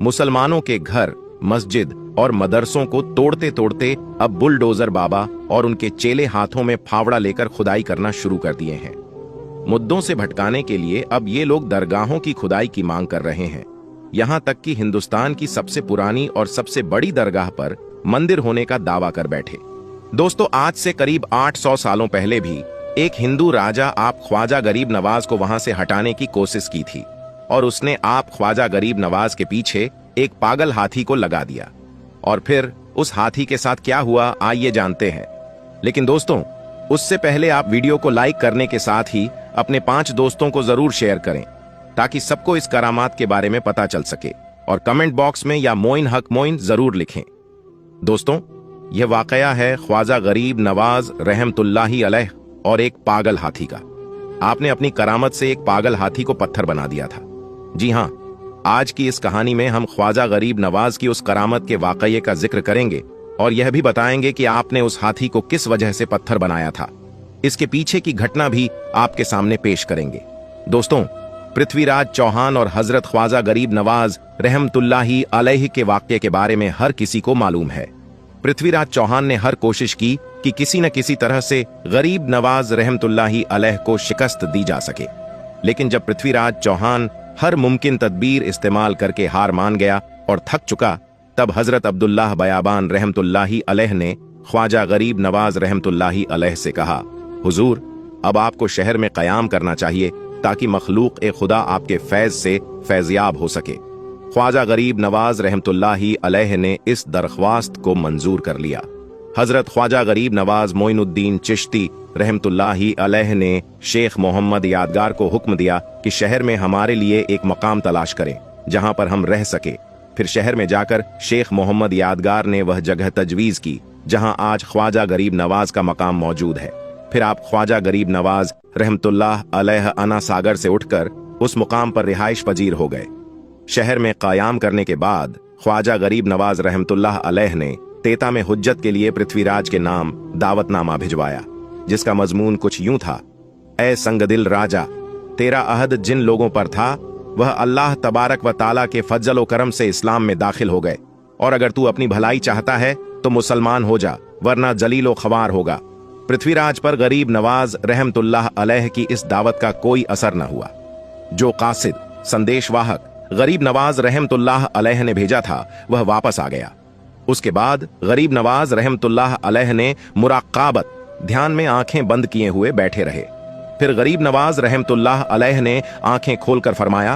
मुसलमानों के घर, मस्जिद और मदरसों को तोड़ते तोड़ते अब बुलडोजर बाबा और उनके चेले हाथों में फावड़ा लेकर खुदाई करना शुरू कर दिए हैं। मुद्दों से भटकाने के लिए अब ये लोग दरगाहों की खुदाई की मांग कर रहे हैं। यहां तक कि हिंदुस्तान की सबसे पुरानी और सबसे बड़ी दरगाह पर मंदिर होने का दावा कर बैठे। दोस्तों, आज से करीब 800 सालों पहले भी एक हिंदू राजा आप ख्वाजा गरीब नवाज को वहां से हटाने की कोशिश की थी और उसने आप ख्वाजा गरीब नवाज के पीछे एक पागल हाथी को लगा दिया। और फिर उस हाथी के साथ क्या हुआ, आइए जानते हैं। लेकिन दोस्तों, उससे पहले आप वीडियो को लाइक करने के साथ ही अपने 5 दोस्तों को जरूर शेयर करें ताकि सबको इस करामात के बारे में पता चल सके, और कमेंट बॉक्स में या मोइन हक मोइन जरूर लिखें। दोस्तों, यह वाकया है ख्वाजा गरीब नवाज रहमतुल्लाही अलैह और एक पागल हाथी का। आपने अपनी करामत से एक पागल हाथी को पत्थर बना दिया था। जी हां, आज की इस कहानी में हम ख्वाजा गरीब नवाज की उस करामत के वाकये का जिक्र करेंगे और यह भी बताएंगे कि आपने उस हाथी को किस वजह से पत्थर बनाया था। इसके पीछे की घटना भी आपके सामने पेश करेंगे। दोस्तों, पृथ्वीराज चौहान और हजरत ख्वाजा गरीब नवाज रहमतुल्लाही अलैह के वाकये के बारे में हर किसी को मालूम है। पृथ्वीराज चौहान ने हर कोशिश की कि किसी न किसी तरह से गरीब नवाज रहमतुल्लाही अलैह को शिकस्त दी जा सके, लेकिन जब पृथ्वीराज चौहान हर मुमकिन तदबीर इस्तेमाल करके हार मान गया और थक चुका, तब हजरत अब्दुल्लाह बयाबान रहमतुल्लाही अलैह ने ख्वाजा गरीब नवाज रहमतुल्लाही अलैह से कहा, हुजूर, अब आपको शहर में कयाम करना चाहिए ताकि मखलूक ए खुदा आपके फैज से फैज़याब हो सके। ख्वाजा गरीब नवाज रहमतुल्लाही अलैह ने इस दरख्वास्त को मंजूर कर लिया। हजरत ख्वाजा गरीब नवाज मोइनुद्दीन चिश्ती रहमतुल्लाही अलैह ने शेख मोहम्मद यादगार को हुक्म दिया कि शहर में हमारे लिए एक मकाम तलाश करें जहां पर हम रह सके। फिर शहर में जाकर शेख मोहम्मद यादगार ने वह जगह तजवीज की जहां आज ख्वाजा गरीब नवाज का मकाम मौजूद है। फिर आप ख्वाजा गरीब नवाज रहमतुल्लाह अलैह अना सागर से उठकर उस मुकाम पर रिहाइश पजीर हो गए। शहर में कायाम करने के बाद ख्वाजा गरीब नवाज रहमतुल्लाह अलैह ने तेता में हुज्जत के लिए पृथ्वीराज के नाम दावतनामा भिजवाया, जिसका मजमून कुछ यूं था, ऐ संगदिल राजा, तेरा अहद जिन लोगों पर था वह अल्लाह तबारक व ताला के फजल व करम से इस्लाम में दाखिल हो गए, और अगर तू अपनी भलाई चाहता है तो मुसलमान हो जा, वरना जलीलो खवार होगा। पृथ्वीराज पर गरीब नवाज रहमतुल्लाह अलैह की इस दावत का कोई असर न हुआ। जो कासिद संदेशवाहक गरीब नवाज रहमतुल्लाह अलैह ने भेजा था वह वापस आ गया। उसके बाद गरीब नवाज रहमतुल्लाह अलैह ने मुराकाबत ध्यान में आंखें बंद किए हुए बैठे रहे। फिर गरीब नवाज रहमतुल्लाह अलैह ने आंखें खोलकर फरमाया,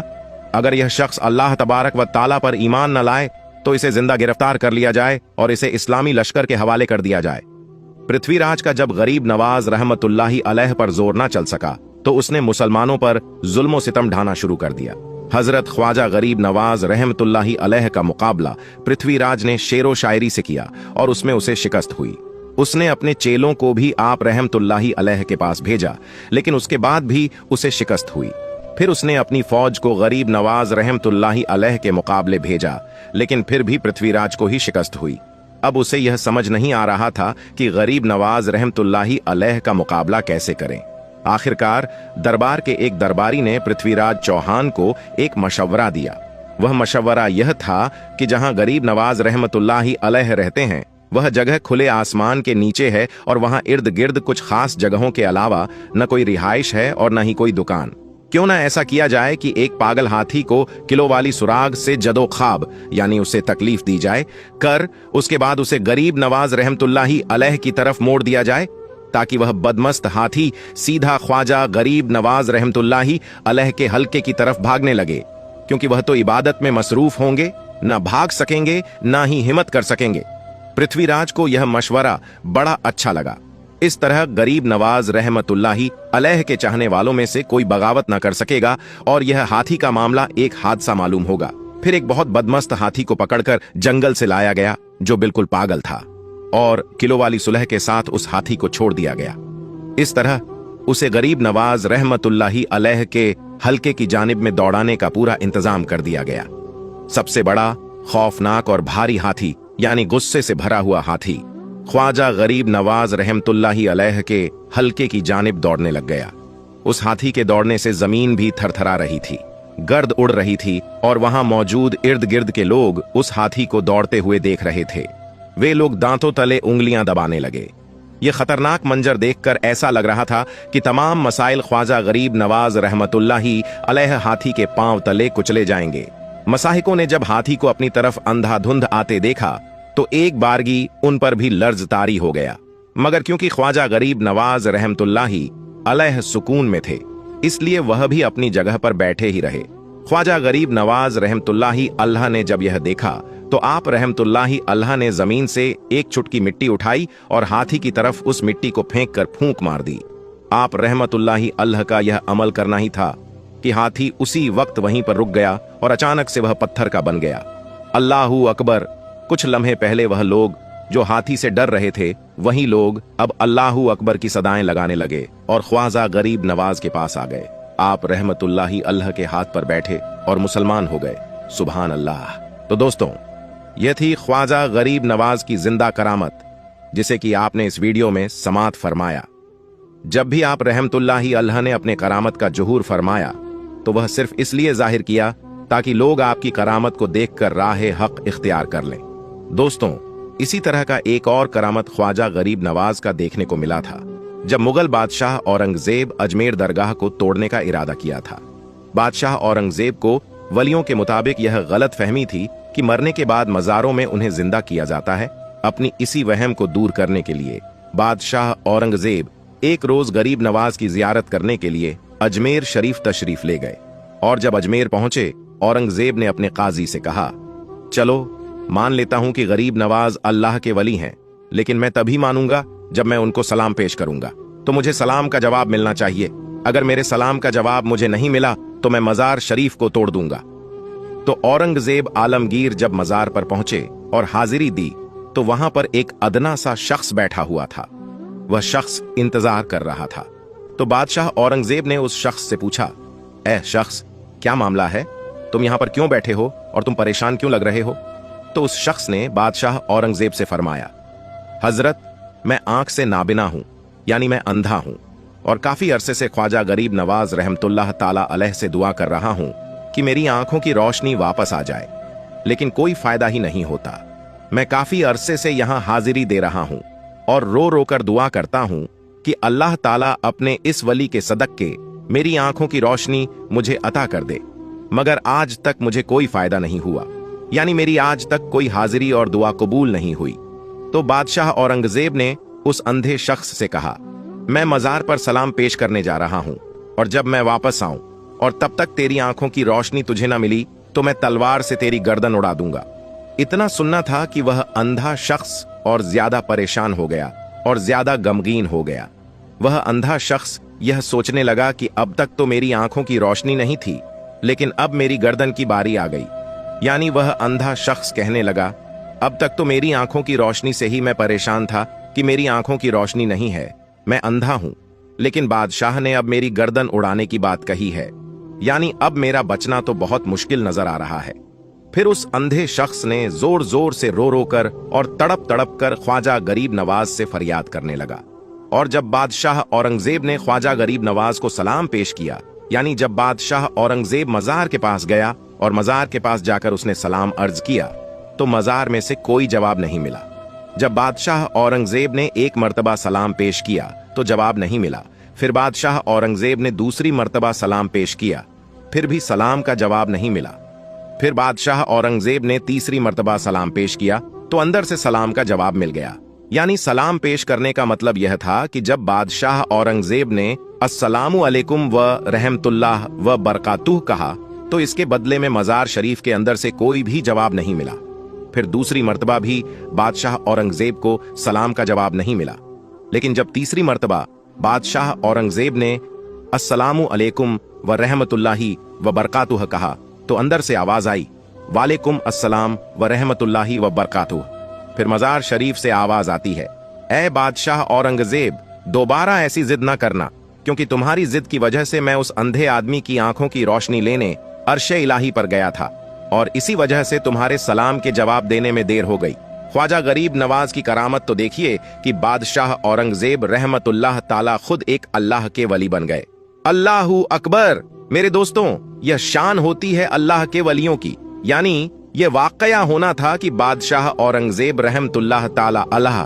अगर यह शख्स अल्लाह तबारक व ताला पर ईमान न लाए तो इसे जिंदा गिरफ्तार कर लिया जाए और इसे इस्लामी लश्कर के हवाले कर दिया जाए। पृथ्वीराज का जब गरीब नवाज रहमतुल्लाही अलैह पर जोर न चल सका तो उसने मुसलमानों पर जुल्म सितम ढाना शुरू कर दिया। हजरत ख्वाजा गरीब नवाज रहमतुल्लाही अलैह का मुकाबला पृथ्वीराज ने शेरो शायरी से किया और उसमें उसे शिकस्त हुई। उसने अपने चेलों को भी आप रहमतुल्लाही अलैह के पास भेजा, लेकिन उसके बाद भी उसे शिकस्त हुई। फिर उसने अपनी फौज को गरीब नवाज रहमतुल्लाही अलैह के मुकाबले भेजा, लेकिन फिर भी पृथ्वीराज को ही शिकस्त हुई। अब उसे यह समझ नहीं आ रहा था कि गरीब नवाज रहमतुल्लाही अलैह का मुकाबला कैसे करें। आखिरकार दरबार के एक दरबारी ने पृथ्वीराज चौहान को एक मशवरा दिया। वह मशवरा यह था कि जहां गरीब नवाज रहमतुल्लाही अलैह रहते हैं वह जगह खुले आसमान के नीचे है और वहां इर्द गिर्द कुछ खास जगहों के अलावा न कोई रिहाइश है और न ही कोई दुकान। क्यों ना ऐसा किया जाए कि एक पागल हाथी को किलो वाली सुराग से जदो ख्वाब यानी उसे तकलीफ दी जाए कर उसके बाद उसे गरीब नवाज रहमतुल्लाही अलैह की तरफ मोड़ दिया जाए, ताकि वह बदमस्त हाथी सीधा ख्वाजा गरीब नवाज रहमतुल्लाही अलैह के हल्के की तरफ भागने लगे, क्योंकि वह तो इबादत में मसरूफ होंगे, न भाग सकेंगे न ही हिम्मत कर सकेंगे। पृथ्वीराज को यह मशवरा बड़ा अच्छा लगा। इस तरह गरीब नवाज रहमतुल्लाही अलैह के चाहने वालों में से कोई बगावत न कर सकेगा और यह हाथी का मामला एक हादसा मालूम होगा। फिर एक बहुत बदमस्त हाथी को पकड़कर जंगल से लाया गया जो बिल्कुल पागल था, और किलो वाली सुलह के साथ उस हाथी को छोड़ दिया गया। इस तरह उसे गरीब नवाज रहमतुल्लाही अलैह के हल्के की जानिब में दौड़ाने का पूरा इंतजाम कर दिया गया। सबसे बड़ा, खौफनाक और भारी हाथी यानी गुस्से से भरा हुआ हाथी ख्वाजा गरीब नवाज रहमतुल्लाही अलैह के हल्के की जानिब दौड़ने लग गया। उस हाथी के दौड़ने से जमीन भी थरथरा रही थी। गर्द उड़ रही थी और वहां मौजूद इर्द गिर्द के लोग उस हाथी को दौड़ते हुए देख रहे थे। वे लोग दांतों तले उंगलियां दबाने लगे। ये खतरनाक मंजर देखकर ऐसा लग रहा था कि तमाम मसाइल ख्वाजा गरीब नवाज रहमतुल्लाही अलैह हाथी के पांव तले कुचले जाएंगे। मसाहिकों ने जब हाथी को अपनी तरफ अंधाधुंध आते देखा तो एक बारगी उन पर भी लर्ज तारी हो गया, मगर क्योंकि ख्वाजा गरीब नवाज रहमतुल्लाही अलैह सुकून में थे इसलिए वह भी अपनी जगह पर बैठे ही रहे। ख्वाजा गरीब नवाज रहमतुल्लाही अल्लाह ने जब यह देखा तो आप रहमतुल्लाही अल्लाह ने जमीन से एक चुटकी मिट्टी उठाई और हाथी की तरफ उस मिट्टी को फेंक कर फूंक मार दी। आप रहमतुल्लाही अल्लाह का यह अमल करना ही था कि हाथी उसी वक्त वहीं पर रुक गया और अचानक से वह पत्थर का बन गया। अल्लाहू अकबर। कुछ लम्हे पहले वह लोग जो हाथी से डर रहे थे वही लोग अब अल्लाहू अकबर की सदाएं लगाने लगे और ख्वाजा गरीब नवाज के पास आ गए। आप रहमतुल्लाही अल्लाह के हाथ पर बैठे और मुसलमान हो गए। सुभान अल्लाह। तो दोस्तों, यह थी ख्वाजा गरीब नवाज की जिंदा करामत जिसे कि आपने इस वीडियो में समात फरमाया। जब भी आप रहमतुल्लाही अल्लाह ने अपने करामत का जुहूर फरमाया तो वह सिर्फ इसलिए जाहिर किया ताकि लोग आपकी करामत को देखकर राह हक इख्तियार कर लें। दोस्तों, इसी तरह का एक और करामत ख्वाजा गरीब नवाज का देखने को मिला था जब मुगल बादशाह औरंगजेब अजमेर दरगाह को तोड़ने का इरादा किया था। बादशाह औरंगजेब को वलियों के मुताबिक यह गलत फहमी थी कि मरने के बाद मज़ारों में उन्हें जिंदा किया जाता है। अपनी इसी वहम को दूर करने के लिए बादशाह औरंगजेब एक रोज गरीब नवाज की जियारत करने के लिए अजमेर शरीफ तशरीफ ले गए और जब अजमेर पहुंचे औरंगजेब ने अपने काजी से कहा, चलो मान लेता हूं कि गरीब नवाज अल्लाह के वली हैं, लेकिन मैं तभी मानूंगा जब मैं उनको सलाम पेश करूंगा, तो मुझे सलाम का जवाब मिलना चाहिए। अगर मेरे सलाम का जवाब मुझे नहीं मिला तो मैं मजार शरीफ को तोड़ दूंगा। तो औरंगजेब आलमगीर जब मजार पर पहुंचे और हाजिरी दी तो वहां पर एक अदना सा शख्स बैठा हुआ था। वह शख्स इंतजार कर रहा था। तो बादशाह औरंगजेब ने उस शख्स से पूछा, ए शख्स, क्या मामला है? तुम यहां पर क्यों बैठे हो और तुम परेशान क्यों लग रहे हो? तो उस शख्स ने बादशाह औरंगजेब से फरमाया, हजरत, मैं आंख से नाबिना हूं, यानी मैं अंधा हूं, और काफी अरसे से ख्वाजा गरीब नवाज रहमतुल्लाह ताला अलैह से दुआ कर रहा हूं कि मेरी आंखों की रोशनी वापस आ जाए, लेकिन कोई फायदा ही नहीं होता। मैं काफी अरसे से यहां हाजिरी दे रहा हूं और रो रो कर दुआ करता हूं कि अल्लाह ताला अपने इस वली के सदक़े मेरी आंखों की रोशनी मुझे अता कर दे, मगर आज तक मुझे कोई फायदा नहीं हुआ, यानी मेरी आज तक कोई हाजिरी और दुआ कबूल नहीं हुई। तो बादशाह औरंगजेब ने उस अंधे शख्स से कहा, मैं मजार पर सलाम पेश करने जा रहा हूं और जब मैं वापस आऊं और तब तक तेरी आंखों की रोशनी तुझे ना मिली तो मैं तलवार से तेरी गर्दन उड़ा दूंगा। इतना सुनना था कि वह अंधा शख्स और ज्यादा परेशान हो गया और ज्यादा गमगीन हो गया। वह अंधा शख्स यह सोचने लगा कि अब तक तो मेरी आंखों की रोशनी नहीं थी, लेकिन अब मेरी गर्दन की बारी आ गई। यानी वह अंधा शख्स कहने लगा, अब तक तो मेरी आंखों की रोशनी से ही मैं परेशान था कि मेरी आंखों की रोशनी नहीं है, मैं अंधा हूं, लेकिन बादशाह ने अब मेरी गर्दन उड़ाने की बात कही है, यानी अब मेरा बचना तो बहुत मुश्किल नजर आ रहा है। फिर उस अंधे शख्स ने जोर जोर से रो रो कर और तड़प तड़प कर ख्वाजा गरीब नवाज से फरियाद करने लगा। और जब बादशाह औरंगजेब ने ख्वाजा गरीब नवाज को सलाम पेश किया, यानी जब बादशाह औरंगजेब मजार के पास गया और मजार के पास जाकर उसने सलाम अर्ज किया तो मजार में से कोई जवाब नहीं मिला। जब बादशाह औरंगजेब ने एक मर्तबा सलाम पेश किया तो जवाब नहीं मिला। फिर बादशाह औरंगजेब ने दूसरी मर्तबा सलाम पेश किया, फिर भी सलाम का जवाब नहीं मिला। फिर बादशाह औरंगजेब ने तीसरी मर्तबा सलाम पेश किया तो अंदर से सलाम का जवाब मिल गया। यानी सलाम पेश करने का मतलब यह था कि जब बादशाह औरंगजेब ने अस्सलामु अलैकुम व रहमतुल्लाह व बरकातुह कहा तो इसके बदले में मजार शरीफ के अंदर से कोई भी जवाब नहीं मिला। फिर दूसरी मर्तबा भी बादशाह औरंगजेब को सलाम का जवाब नहीं मिला, लेकिन जब तीसरी मर्तबा बादशाह औरंगजेब ने अस्सलामु अलैकुम व रहमतुल्लाही व बरकातुह कहा तो अंदर से आवाज आई, वालेकुम अस्सलाम व रहमतुल्लाही व बरकातुह। फिर मजार शरीफ से आवाज आती है, ए बादशाह औरंगजेब, दोबारा ऐसी जिद ना करना, क्योंकि तुम्हारी जिद की वजह से मैं उस अंधे आदमी की आंखों की रोशनी लेने अर्शे इलाही पर गया था और इसी वजह से तुम्हारे सलाम के जवाब देने में देर हो गई। ख्वाजा गरीब नवाज की करामत तो देखिए कि बादशाह औरंगजेब रहमतुल्लाह ताला खुद एक अल्लाह के वली बन गए। अल्लाहू अकबर। मेरे दोस्तों, यह शान होती है अल्लाह के वलियों की। यानी यह वाकया होना था कि बादशाह औरंगजेब रहमतुल्लाह ताला अलैह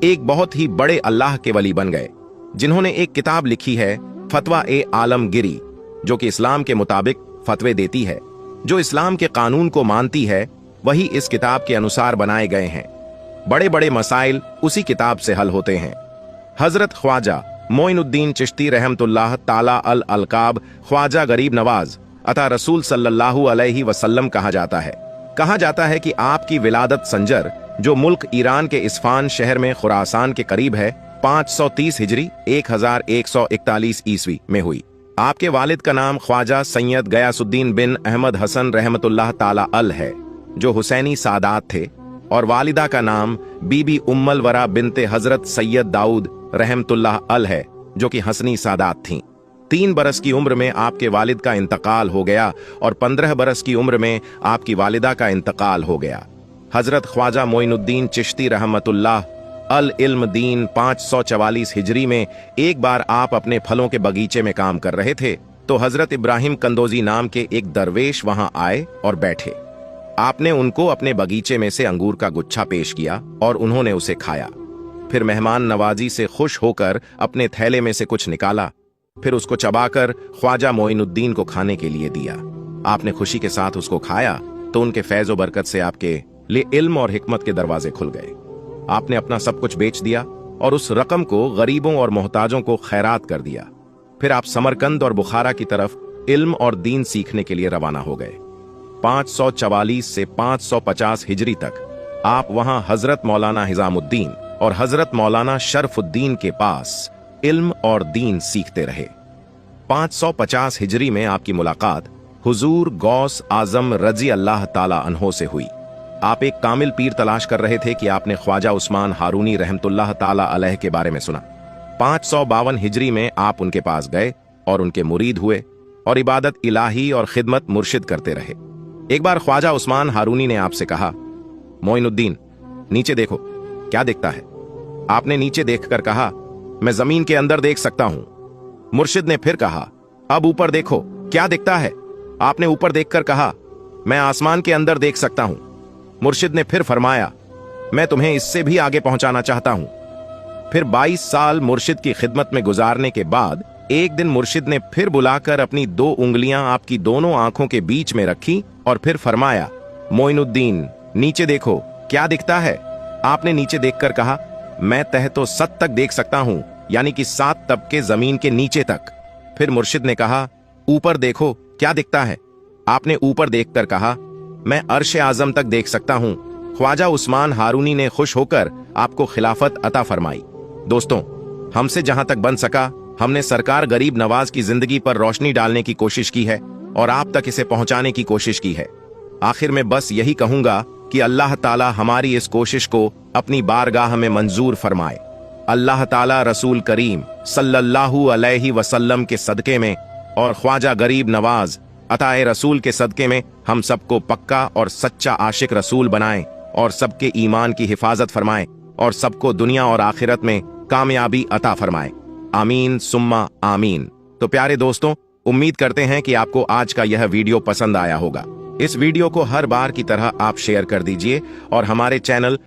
एक बहुत ही बड़े अल्लाह के वली बन गए, जिन्होंने एक किताब लिखी है फतवा ए आलमगिरी, जो कि इस्लाम के मुताबिक फतवे देती है। जो इस्लाम के कानून को मानती है वही इस किताब के अनुसार बनाए गए हैं। बड़े बड़े मसाइल उसी किताब से हल होते हैं। हजरत ख्वाजा मोइनुद्दीन चिश्ती रहमतुल्लाह ताला अल अलकाब ख्वाजा गरीब नवाज अता रसूल सल्लल्लाहु अलैहि वसल्लम कहा जाता है। कहा जाता है कि आपकी विलादत संजर, जो मुल्क ईरान के इस्फान शहर में खुरासान के करीब है, 530 हिजरी 1141 ईस्वी में हुई। आपके वालिद का नाम ख्वाजा सैयद गयासुद्दीन बिन अहमद हसन रहमतुल्लाह ताला अल है, जो हुसैनी सादात थे, और वालिदा का नाम बीबी उम्मल वरा बिनते हजरत सैयद दाऊद रहमतुल्लाह अल है, जो कि हसनी सादात थीं। 3 बरस की उम्र में आपके वालिद का इंतकाल हो गया और 15 बरस की उम्र में आपकी वालिदा का इंतकाल हो गया। हजरत ख्वाजा मोइनुद्दीन चिश्ती रहमतुल्लाह अल इल्म दीन 544 हिजरी में एक बार आप अपने फलों के बगीचे में काम कर रहे थे, तो हजरत इब्राहिम कंदोजी नाम के एक दरवेश वहां आए और बैठे। आपने उनको अपने बगीचे में से अंगूर का गुच्छा पेश किया और उन्होंने उसे खाया। फिर मेहमान नवाजी से खुश होकर अपने थैले में से कुछ निकाला, फिर उसको चबाकर ख्वाजा मोइनुद्दीन को खाने के लिए दिया। आपने खुशी के साथ उसको खाया तो उनके फैज़ व बरकत से आपके लिए इल्म और हिकमत के दरवाजे खुल गए। आपने अपना सब कुछ बेच दिया और उस रकम को गरीबों और मोहताजों को खैरात कर दिया। फिर आप समरकंद और बुखारा की तरफ इल्म और दीन सीखने के लिए रवाना हो गए। 544 से 550 हिजरी तक आप वहां हजरत मौलाना हिजामुद्दीन और हजरत मौलाना शरफुद्दीन के पास इल्म और दीन सीखते रहे। 550 हिजरी में आपकी मुलाकात हुजूर गौस आजम रजी अल्लाह ताला अन्हो से हुई। आप एक कामिल पीर तलाश कर रहे थे कि आपने ख्वाजा उस्मान हारूनी रहमतुल्लाह ताला अलैह के बारे में सुना। 552 हिजरी में आप उनके पास गए और उनके मुरीद हुए और इबादत इलाही और खिदमत मुर्शिद करते रहे। एक बार ख्वाजा उस्मान हारूनी ने आपसे कहा, मोइनुद्दीन, नीचे देखो, क्या दिखता है? आपने नीचे देखकर कहा, मैं जमीन के अंदर देख सकता हूं। मुर्शिद ने फिर कहा, अब ऊपर देखो, क्या दिखता है? आपने ऊपर देखकर कहा, मैं आसमान के अंदर देख सकता हूं। मुर्शिद ने फिर फरमाया, मैं तुम्हें इससे भी आगे पहुंचाना चाहता हूं। फिर 22 साल मुर्शिद की खिदमत में गुजारने के बाद एक दिन मुर्शिद ने फिर बुलाकर अपनी 2 उंगलियां आपकी दोनों आंखों के बीच में रखी और फिर फरमाया, मोइनुद्दीन, नीचे देखो, क्या दिखता है? आपने नीचे देखकर कहा, मैं तहतो सत तक देख सकता हूं, यानी कि 7 तबके जमीन के नीचे तक। फिर मुर्शिद ने कहा, ऊपर देखो, क्या दिखता है? आपने ऊपर देखकर कहा, मैं अर्श आजम तक देख सकता हूं। ख्वाजा उस्मान हारूनी ने खुश होकर आपको खिलाफत अता फरमाई। दोस्तों, हमसे जहां तक बन सका हमने सरकार गरीब नवाज की जिंदगी पर रोशनी डालने की कोशिश की है और आप तक इसे पहुंचाने की कोशिश की है। आखिर में बस यही कहूंगा कि अल्लाह ताला हमारी इस कोशिश को अपनी बारगाह में मंजूर फरमाए। अल्लाह ताला रसूल करीम सल्लल्लाहु अलैहि वसल्लम के सदके में और ख्वाजा गरीब नवाज अताए रसूल के सदके में हम सबको पक्का और सच्चा आशिक रसूल बनाए और सबके ईमान की हिफाजत फरमाए और सबको दुनिया और आखिरत में कामयाबी अता फरमाए। आमीन सुम्मा आमीन। तो प्यारे दोस्तों, उम्मीद करते हैं कि आपको आज का यह वीडियो पसंद आया होगा। इस वीडियो को हर बार की तरह आप शेयर कर दीजिए और हमारे चैनल